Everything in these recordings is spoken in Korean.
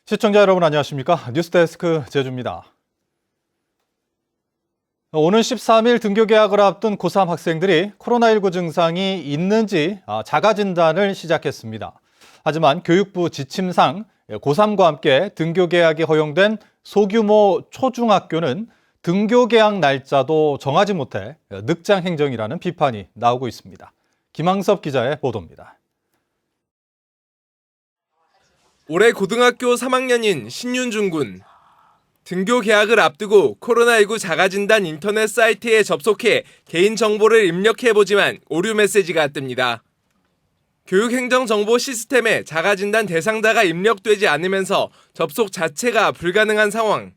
시청자 여러분 안녕하십니까? 뉴스데스크 제주입니다. 오는 13일 등교 개학을 앞둔 고3 학생들이 코로나19 증상이 있는지 자가 진단을 시작했습니다. 하지만 교육부 지침상 고3과 함께 등교 개학이 허용된 소규모 초중학교는 등교 개학 날짜도 정하지 못해 늑장 행정이라는 비판이 나오고 있습니다. 김항섭 기자의 보도입니다. 올해 고등학교 3학년인 신윤중 군. 등교 개학을 앞두고 코로나19 자가진단 인터넷 사이트에 접속해 개인정보를 입력해보지만 오류 메시지가 뜹니다. 교육행정정보 시스템에 자가진단 대상자가 입력되지 않으면서 접속 자체가 불가능한 상황.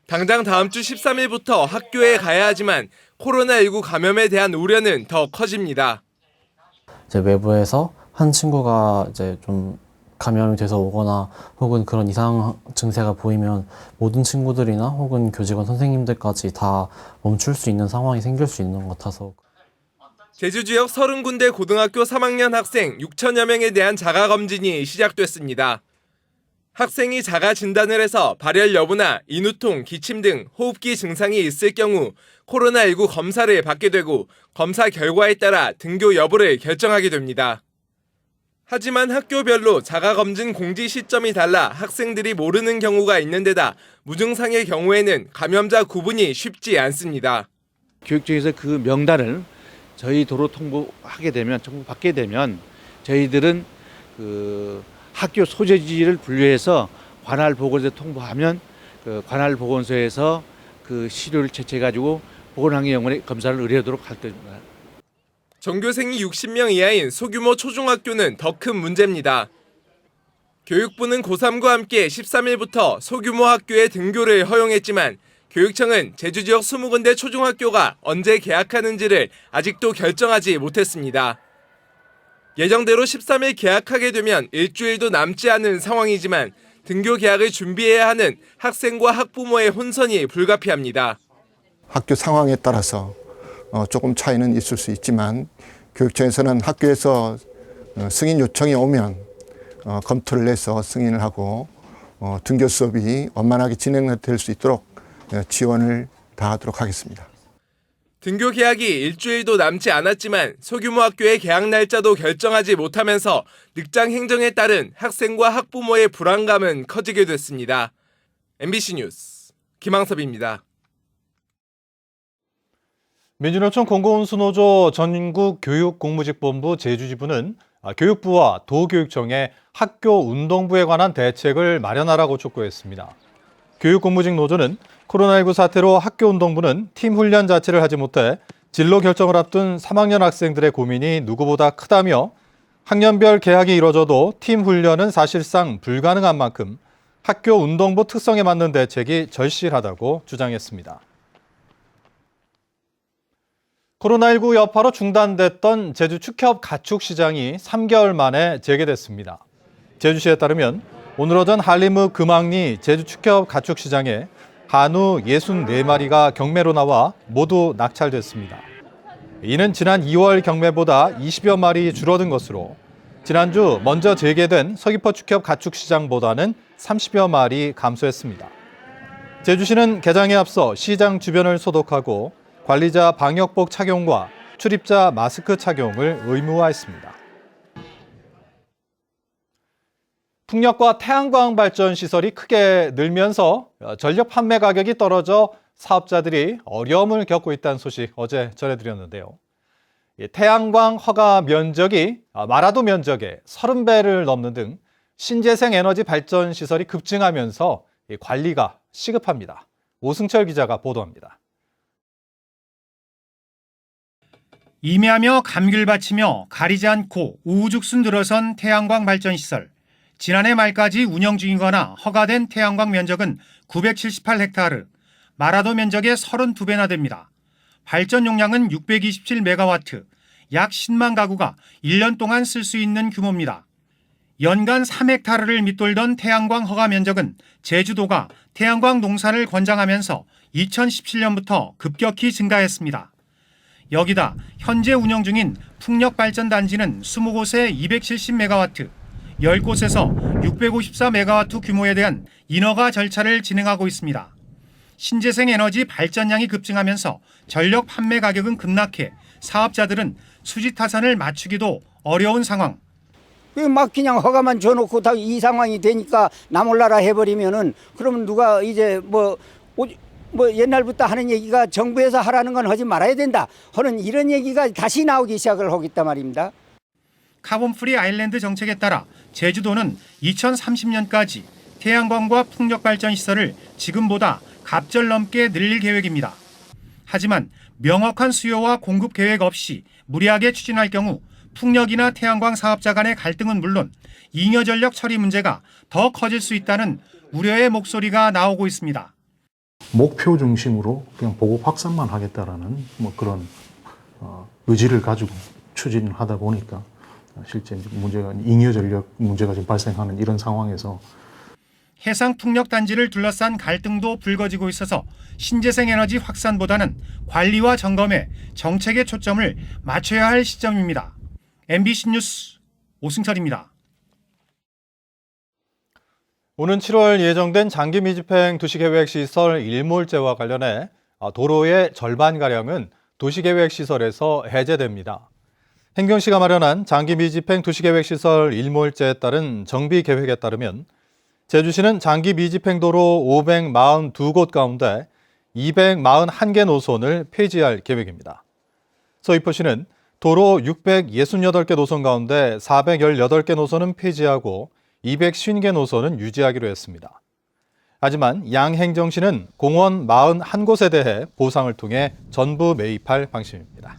당장 다음 주 13일부터 학교에 가야 하지만 코로나19 감염에 대한 우려는 더 커집니다. 외부에서 한 친구가 좀 감염이 돼서 오거나 혹은 그런 이상 증세가 보이면 모든 친구들이나 혹은 교직원 선생님들까지 다 멈출 수 있는 상황이 생길 수 있는 것 같아서. 제주 지역 30군데 고등학교 3학년 학생 6천여 명에 대한 자가검진이 시작됐습니다. 학생이 자가 진단을 해서 발열 여부나 인후통, 기침 등 호흡기 증상이 있을 경우 코로나19 검사를 받게 되고 검사 결과에 따라 등교 여부를 결정하게 됩니다. 하지만 학교별로 자가검진 공지 시점이 달라 학생들이 모르는 경우가 있는 데다 무증상의 경우에는 감염자 구분이 쉽지 않습니다. 교육청에서 그 명단을 저희 도로 통보받게 되면 저희들은 그 학교 소재지를 분류해서 관할 보건소에 통보하면 그 관할 보건소에서 그 시료를 채취해가지고 보건환경연구원에 검사를 의뢰하도록 할 겁니다. 전교생이 60명 이하인 소규모 초중학교는 더 큰 문제입니다. 교육부는 고3과 함께 13일부터 소규모 학교의 등교를 허용했지만 교육청은 제주 지역 20군데 초중학교가 언제 개학하는지를 아직도 결정하지 못했습니다. 예정대로 13일 개학하게 되면 일주일도 남지 않은 상황이지만 등교 개학을 준비해야 하는 학생과 학부모의 혼선이 불가피합니다. 학교 상황에 따라서 조금 차이는 있을 수 있지만 교육청에서는 학교에서 승인 요청이 오면 검토를 해서 승인을 하고 등교 수업이 원만하게 진행될 수 있도록 지원을 다하도록 하겠습니다. 등교 개학이 일주일도 남지 않았지만 소규모 학교의 개학 날짜도 결정하지 못하면서 늑장 행정에 따른 학생과 학부모의 불안감은 커지게 됐습니다. MBC 뉴스 김항섭입니다. 민주노총 공공운수노조 전국교육공무직본부 제주지부는 교육부와 도교육청에 학교 운동부에 관한 대책을 마련하라고 촉구했습니다. 교육공무직 노조는 코로나19 사태로 학교 운동부는 팀 훈련 자체를 하지 못해 진로 결정을 앞둔 3학년 학생들의 고민이 누구보다 크다며 학년별 개학이 이뤄져도 팀 훈련은 사실상 불가능한 만큼 학교 운동부 특성에 맞는 대책이 절실하다고 주장했습니다. 코로나19 여파로 중단됐던 제주 축협 가축 시장이 3개월 만에 재개됐습니다. 제주시에 따르면 오늘 오전 한림읍 금왕리 제주 축협 가축 시장에 한우 64마리가 경매로 나와 모두 낙찰됐습니다. 이는 지난 2월 경매보다 20여 마리 줄어든 것으로 지난주 먼저 재개된 서귀포 축협 가축 시장보다는 30여 마리 감소했습니다. 제주시는 개장에 앞서 시장 주변을 소독하고 관리자 방역복 착용과 출입자 마스크 착용을 의무화했습니다. 풍력과 태양광 발전 시설이 크게 늘면서 전력 판매 가격이 떨어져 사업자들이 어려움을 겪고 있다는 소식 어제 전해드렸는데요. 태양광 허가 면적이 마라도 면적의 30배를 넘는 등 신재생 에너지 발전 시설이 급증하면서 관리가 시급합니다. 오승철 기자가 보도합니다. 임야며 감귤 바치며 가리지 않고 우후죽순 들어선 태양광 발전시설. 지난해 말까지 운영 중이거나 허가된 태양광 면적은 978헥타르, 마라도 면적의 32배나 됩니다. 발전 용량은 627메가와트, 약 10만 가구가 1년 동안 쓸 수 있는 규모입니다. 연간 3헥타르를 밑돌던 태양광 허가 면적은 제주도가 태양광 농사를 권장하면서 2017년부터 급격히 증가했습니다. 여기다 현재 운영 중인 풍력발전단지는 20곳에 270메가와트, 10곳에서 654메가와트 규모에 대한 인허가 절차를 진행하고 있습니다. 신재생 에너지 발전량이 급증하면서 전력 판매 가격은 급락해 사업자들은 수지 타산을 맞추기도 어려운 상황. 막 그냥 허가만 줘놓고 다 이 상황이 되니까 나 몰라라 해버리면은 그러면 누가 이제 뭐 옛날부터 하는 얘기가 정부에서 하라는 건 하지 말아야 된다 하는 이런 얘기가 다시 나오기 시작을 하고 있단 말입니다. 카본 프리 아일랜드 정책에 따라 제주도는 2030년까지 태양광과 풍력 발전 시설을 지금보다 갑절 넘게 늘릴 계획입니다. 하지만 명확한 수요와 공급 계획 없이 무리하게 추진할 경우 풍력이나 태양광 사업자 간의 갈등은 물론 잉여 전력 처리 문제가 더 커질 수 있다는 우려의 목소리가 나오고 있습니다. 목표 중심으로 그냥 보급 확산만 하겠다라는 뭐 그런 의지를 가지고 추진을 하다 보니까 실제 문제가 잉여 전력 문제가 지금 발생하는 이런 상황에서 해상 풍력 단지를 둘러싼 갈등도 불거지고 있어서 신재생 에너지 확산보다는 관리와 점검에 정책의 초점을 맞춰야 할 시점입니다. MBC 뉴스 오승철입니다. 오는 7월 예정된 장기 미집행 도시계획시설 일몰제와 관련해 도로의 절반가량은 도시계획시설에서 해제됩니다. 행정시가 마련한 장기 미집행 도시계획시설 일몰제에 따른 정비계획에 따르면 제주시는 장기 미집행 도로 542곳 가운데 241개 노선을 폐지할 계획입니다. 서귀포시는 도로 668개 노선 가운데 418개 노선은 폐지하고 250개 노선은 유지하기로 했습니다. 하지만 양행정시는 공원 41곳에 대해 보상을 통해 전부 매입할 방침입니다.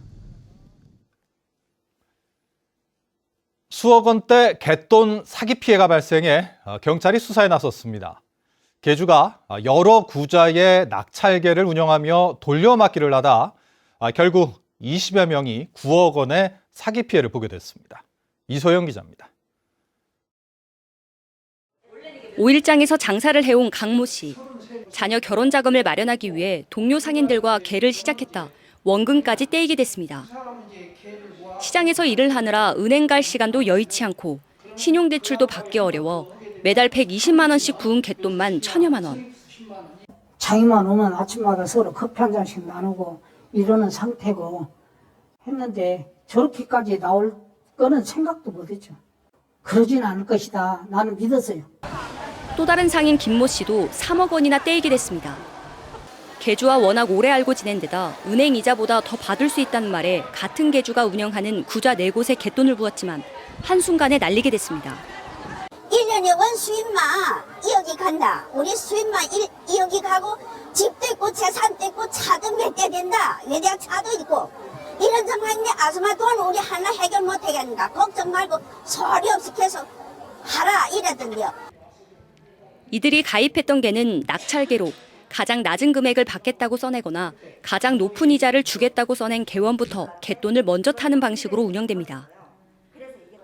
수억 원대 갯돈 사기 피해가 발생해 경찰이 수사에 나섰습니다. 개주가 여러 구자의 낙찰계를 운영하며 돌려막기를 하다 결국 20여 명이 9억 원의 사기 피해를 보게 됐습니다. 이소영 기자입니다. 5일장에서 장사를 해온 강모 씨. 자녀 결혼 자금을 마련하기 위해 동료 상인들과 개를 시작했다 원금까지 떼이게 됐습니다. 시장에서 일을 하느라 은행 갈 시간도 여의치 않고 신용대출도 받기 어려워 매달 120만 원씩 구운 갯돈만 1,000여만 원. 장이만 오면 아침마다 서로 커피 한 잔씩 나누고 이러는 상태고 했는데 저렇게까지 나올 거는 생각도 못했죠. 그러진 않을 것이다. 나는 믿었어요. 또 다른 상인 김모 씨도 3억 원이나 떼이게 됐습니다. 개주와 워낙 오래 알고 지낸 데다 은행 이자보다 더 받을 수 있다는 말에 같은 개주가 운영하는 구자 4곳에 갯돈을 부었지만 한순간에 날리게 됐습니다. 1년에 원 수입만 2억이 간다. 우리 수입만 2억이 가고 집도 있고 재산도 있고 차도 몇 대 된다. 외대학 차도 있고 이런 상황인데 아줌마 돈 우리 하나 해결 못 하겠는가. 걱정 말고 소리 없이 계속 하라 이러던데요. 이들이 가입했던 개는 낙찰개로 가장 낮은 금액을 받겠다고 써내거나 가장 높은 이자를 주겠다고 써낸 개원부터 갯돈을 먼저 타는 방식으로 운영됩니다.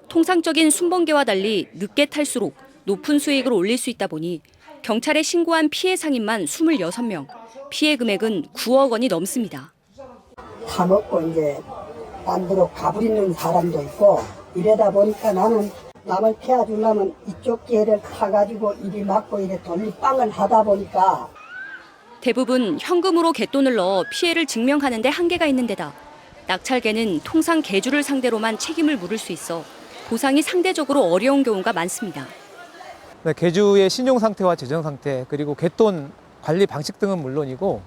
통상적인 순번개와 달리 늦게 탈수록 높은 수익을 올릴 수 있다 보니 경찰에 신고한 피해 상인만 26명, 피해 금액은 9억 원이 넘습니다. 다 먹고 이제 만들어 가버리는 사람도 있고 이러다 보니까 나는 남을 피해주려면 이쪽 기회를 타가지고 이리 맞고 이리 돌리빵을 하다 보니까 대부분 현금으로 갯돈을 넣어 피해를 증명하는 데 한계가 있는 데다 낙찰개는 통상 개주를 상대로만 책임을 물을 수 있어 보상이 상대적으로 어려운 경우가 많습니다. 개주의 신용 상태와 재정 상태 그리고 갯돈 관리 방식 등은 물론이고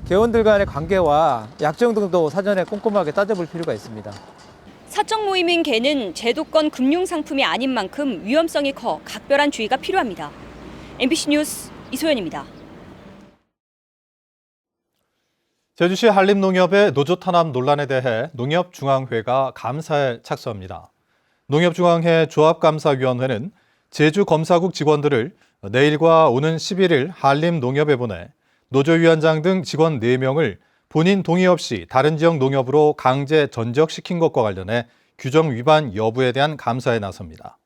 개원들 간의 관계와 약정 등도 사전에 꼼꼼하게 따져볼 필요가 있습니다. 사적 모임인 개는 제도권 금융상품이 아닌 만큼 위험성이 커 각별한 주의가 필요합니다. MBC 뉴스 이소연입니다. 제주시 한림농협의 노조 탄압 논란에 대해 농협중앙회가 감사에 착수합니다. 농협중앙회 조합감사위원회는 제주검사국 직원들을 내일과 오는 11일 한림농협에 보내 노조위원장 등 직원 4명을 본인 동의 없이 다른 지역 농협으로 강제 전적시킨 것과 관련해 규정 위반 여부에 대한 감사에 나섭니다.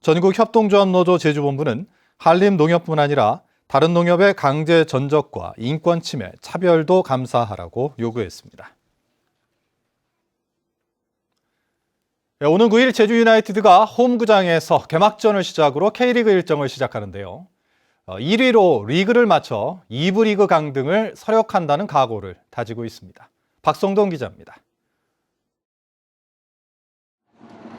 전국협동조합노조 제주본부는 한림농협뿐 아니라 다른 농협의 강제 전적과 인권 침해, 차별도 감사하라고 요구했습니다. 오는 9일 제주 유나이티드가 홈구장에서 개막전을 시작으로 K리그 일정을 시작하는데요. 1위로 리그를 맞춰 2부 리그 강등을 서력한다는 각오를 다지고 있습니다. 박성동 기자입니다.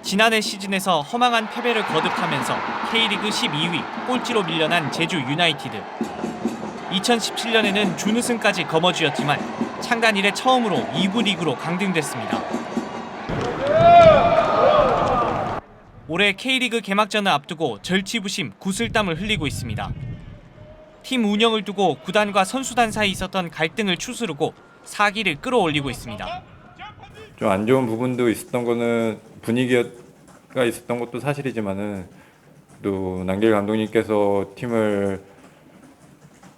지난해 시즌에서 허망한 패배를 거듭하면서 K리그 12위 꼴찌로 밀려난 제주 유나이티드. 2017년에는 준우승까지 거머쥐었지만 창단 이래 처음으로 2부 리그로 강등됐습니다. 올해 K리그 개막전을 앞두고 절치부심 구슬땀을 흘리고 있습니다. 팀 운영을 두고 구단과 선수단 사이 있었던 갈등을 추스르고 사기를 끌어올리고 있습니다. 좀 안 좋은 부분도 있었던 거는 분위기가 있었던 것도 사실이지만은 또 남길 감독님께서 팀을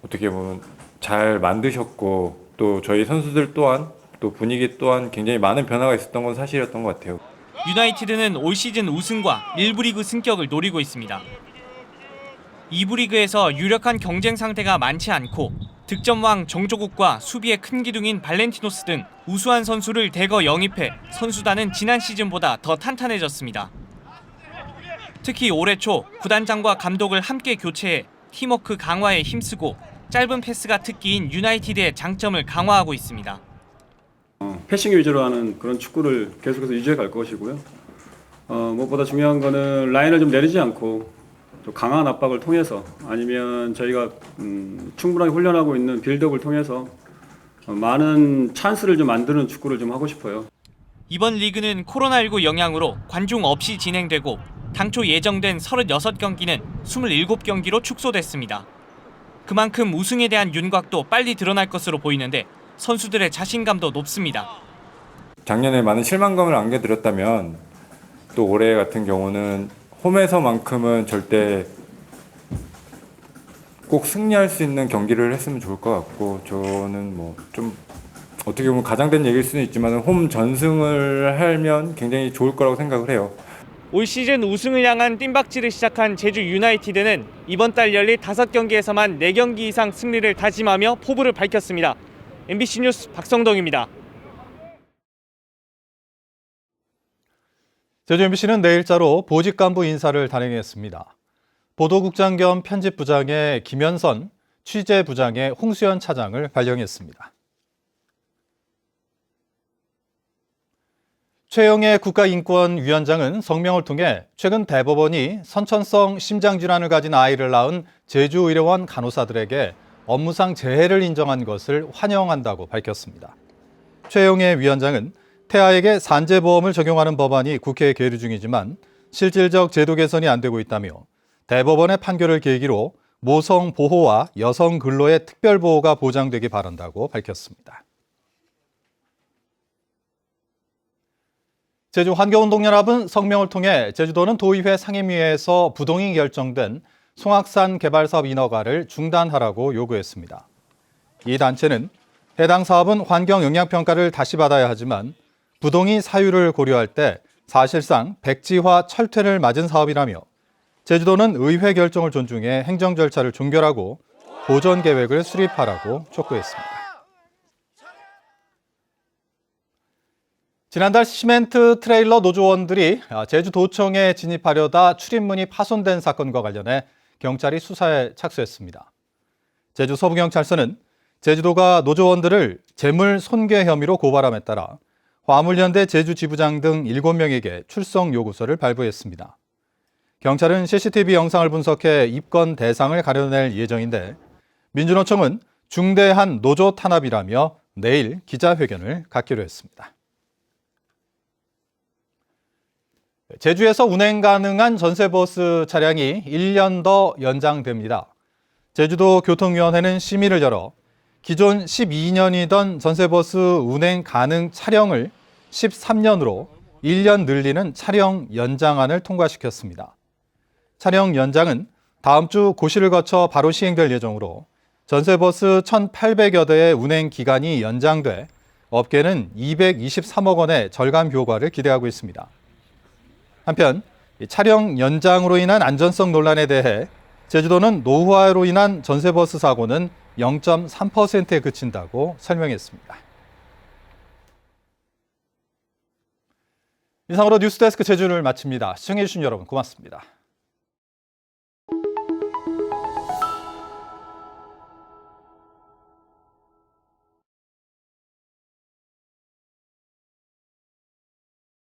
어떻게 보면 잘 만드셨고 또 저희 선수들 또한 또 분위기 또한 굉장히 많은 변화가 있었던 건 사실이었던 것 같아요. 유나이티드는 올 시즌 우승과 1부 리그 승격을 노리고 있습니다. 2부 리그에서 유력한 경쟁 상대가 많지 않고 득점왕 정조국과 수비의 큰 기둥인 발렌티노스 등 우수한 선수를 대거 영입해 선수단은 지난 시즌보다 더 탄탄해졌습니다. 특히 올해 초 구단장과 감독을 함께 교체해 팀워크 강화에 힘쓰고 짧은 패스가 특기인 유나이티드의 장점을 강화하고 있습니다. 패싱 위주로 하는 그런 축구를 계속해서 유지해 갈 것이고요. 무엇보다 중요한 거는 라인을 좀 내리지 않고 또 강한 압박을 통해서 아니면 저희가 충분하게 훈련하고 있는 빌드업을 통해서 많은 찬스를 좀 만드는 축구를 좀 하고 싶어요. 이번 리그는 코로나19 영향으로 관중 없이 진행되고 당초 예정된 36경기는 27경기로 축소됐습니다. 그만큼 우승에 대한 윤곽도 빨리 드러날 것으로 보이는데 선수들의 자신감도 높습니다. 작년에 많은 실망감을 안겨드렸다면 또 올해 같은 경우는 홈에서만큼은 절대 꼭 승리할 수 있는 경기를 했으면 좋을 것 같고 저는 뭐 좀 어떻게 보면 가장된 얘기일 수는 있지만 홈 전승을 하면 굉장히 좋을 거라고 생각을 해요. 올 시즌 우승을 향한 뜀박질을 시작한 제주 유나이티드는 이번 달 열릴 5경기에서만 4경기 이상 승리를 다짐하며 포부를 밝혔습니다. MBC 뉴스 박성동입니다. 제주 MBC는 내일자로 보직 간부 인사를 단행했습니다. 보도국장 겸 편집부장의 김현선, 취재부장의 홍수연 차장을 발령했습니다. 최영애 국가인권위원장은 성명을 통해 최근 대법원이 선천성 심장질환을 가진 아이를 낳은 제주의료원 간호사들에게 업무상 재해를 인정한 것을 환영한다고 밝혔습니다. 최영애 위원장은 태아에게 산재보험을 적용하는 법안이 국회에 계류 중이지만 실질적 제도 개선이 안 되고 있다며 대법원의 판결을 계기로 모성 보호와 여성 근로의 특별 보호가 보장되기 바란다고 밝혔습니다. 제주환경운동연합은 성명을 통해 제주도는 도의회 상임위에서 부동의 결정된 송악산 개발사업 인허가를 중단하라고 요구했습니다. 이 단체는 해당 사업은 환경영향평가를 다시 받아야 하지만 부동의 사유를 고려할 때 사실상 백지화 철퇴를 맞은 사업이라며 제주도는 의회 결정을 존중해 행정 절차를 종결하고 보전 계획을 수립하라고 촉구했습니다. 지난달 시멘트 트레일러 노조원들이 제주도청에 진입하려다 출입문이 파손된 사건과 관련해 경찰이 수사에 착수했습니다. 제주 서부경찰서는 제주도가 노조원들을 재물 손괴 혐의로 고발함에 따라 화물연대 제주지부장 등 7명에게 출석 요구서를 발부했습니다. 경찰은 CCTV 영상을 분석해 입건 대상을 가려낼 예정인데 민주노총은 중대한 노조 탄압이라며 내일 기자회견을 갖기로 했습니다. 제주에서 운행 가능한 전세버스 차량이 1년 더 연장됩니다. 제주도 교통위원회는 심의를 열어 기존 12년이던 전세버스 운행 가능 차량을 13년으로 1년 늘리는 차량 연장안을 통과시켰습니다. 차량 연장은 다음 주 고시를 거쳐 바로 시행될 예정으로 전세버스 1,800여 대의 운행 기간이 연장돼 업계는 223억 원의 절감 효과를 기대하고 있습니다. 한편 차량 연장으로 인한 안전성 논란에 대해 제주도는 노후화로 인한 전세버스 사고는 0.3%에 그친다고 설명했습니다. 이상으로 뉴스데스크 제주를 마칩니다. 시청해주신 여러분 고맙습니다.